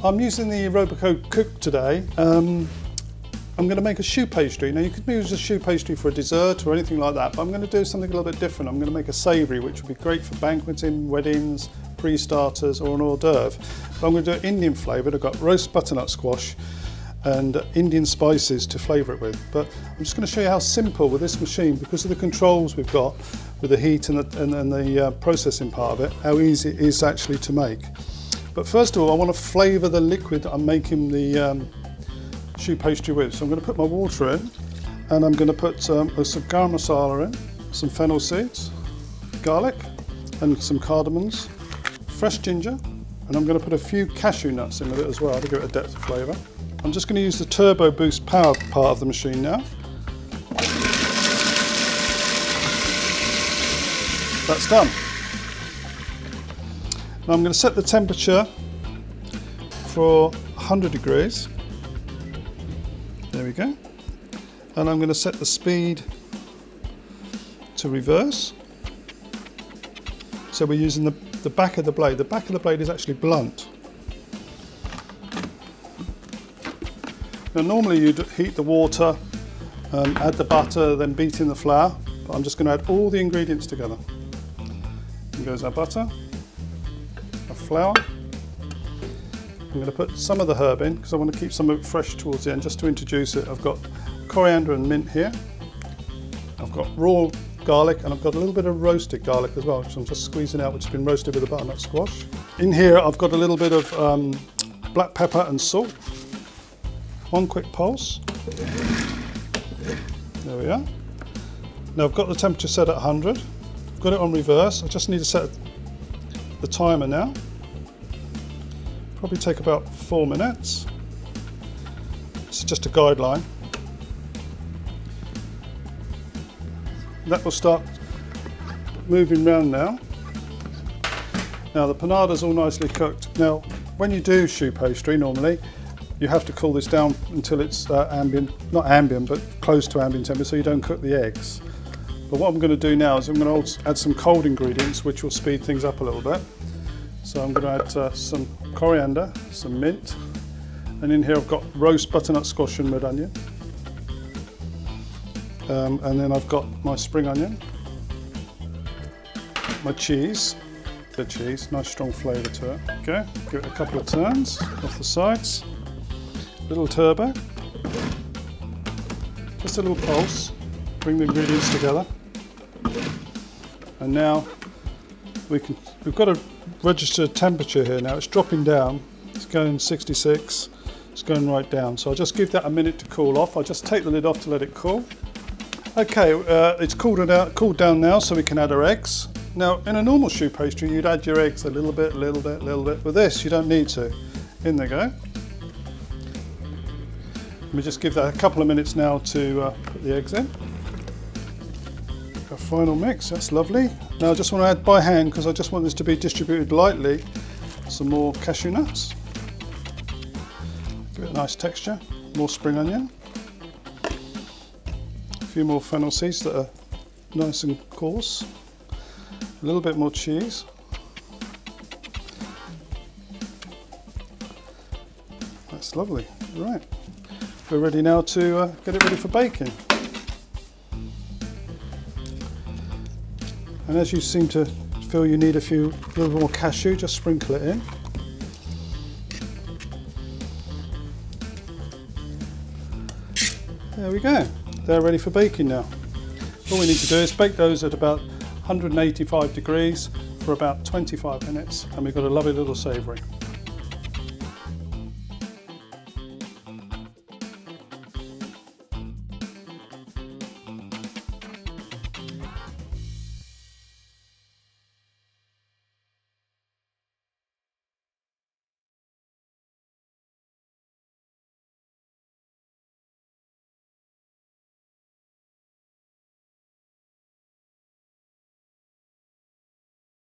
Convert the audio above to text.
I'm using the Robot Coupe today. I'm going to make a choux pastry. Now you could use a choux pastry for a dessert or anything like that, but I'm going to do something a little bit different. I'm going to make a savoury, which would be great for banqueting, weddings, pre-starters or an hors d'oeuvre. But I'm going to do it Indian flavoured. I've got roast butternut squash and Indian spices to flavour it with. But I'm just going to show you how simple with this machine, because of the controls we've got with the heat and the processing part of it, how easy it is actually to make. But first of all, I want to flavour the liquid that I'm making the choux pastry with. So I'm going to put my water in, and I'm going to put some garam masala in, some fennel seeds, garlic and some cardamoms, fresh ginger, and I'm going to put a few cashew nuts in with it as well to give it a depth of flavour. I'm just going to use the turbo boost power part of the machine now. That's done. Now I'm going to set the temperature for 100 degrees. There we go. And I'm going to set the speed to reverse. So we're using the back of the blade. The back of the blade is actually blunt. Now normally you'd heat the water, add the butter, then beat in the flour, but I'm just going to add all the ingredients together. Here goes our butter, our flour. I'm going to put some of the herb in because I want to keep some of it fresh towards the end, just to introduce it. I've got coriander and mint here. I've got raw garlic, and I've got a little bit of roasted garlic as well, which I'm just squeezing out, which has been roasted with the butternut squash. In here I've got a little bit of black pepper and salt. One quick pulse. There we are. Now I've got the temperature set at 100. I've got it on reverse. I just need to set the timer now. Probably take about 4 minutes. This is just a guideline. That will start moving round now. Now the panada's all nicely cooked. Now when you do choux pastry normally, you have to cool this down until it's not ambient, but close to ambient temperature, so you don't cook the eggs. But what I'm going to do now is I'm going to add some cold ingredients, which will speed things up a little bit. So I'm going to add some coriander, some mint, and in here I've got roast butternut squash and red onion. And then I've got my spring onion, my cheese, the cheese, nice strong flavour to it. Okay, give it a couple of turns off the sides. Little turbo, just a little pulse, bring the ingredients together. And now we've got a registered temperature here now. It's dropping down, it's going 66, it's going right down. So I'll just give that a minute to cool off. I'll just take the lid off to let it cool. Okay, it's cooled down now, so we can add our eggs. Now in a normal choux pastry you'd add your eggs a little bit. With this you don't need to. In they go. Let me just give that a couple of minutes now to put the eggs in. A final mix, that's lovely. Now I just want to add by hand, because I just want this to be distributed lightly, some more cashew nuts. Give it a nice texture. More spring onion. A few more fennel seeds that are nice and coarse. A little bit more cheese. That's lovely. Right. We're ready now to get it ready for baking. And as you seem to feel you need a little more cashew, just sprinkle it in. There we go. They're ready for baking now. All we need to do is bake those at about 185 degrees for about 25 minutes, and we've got a lovely little savoury.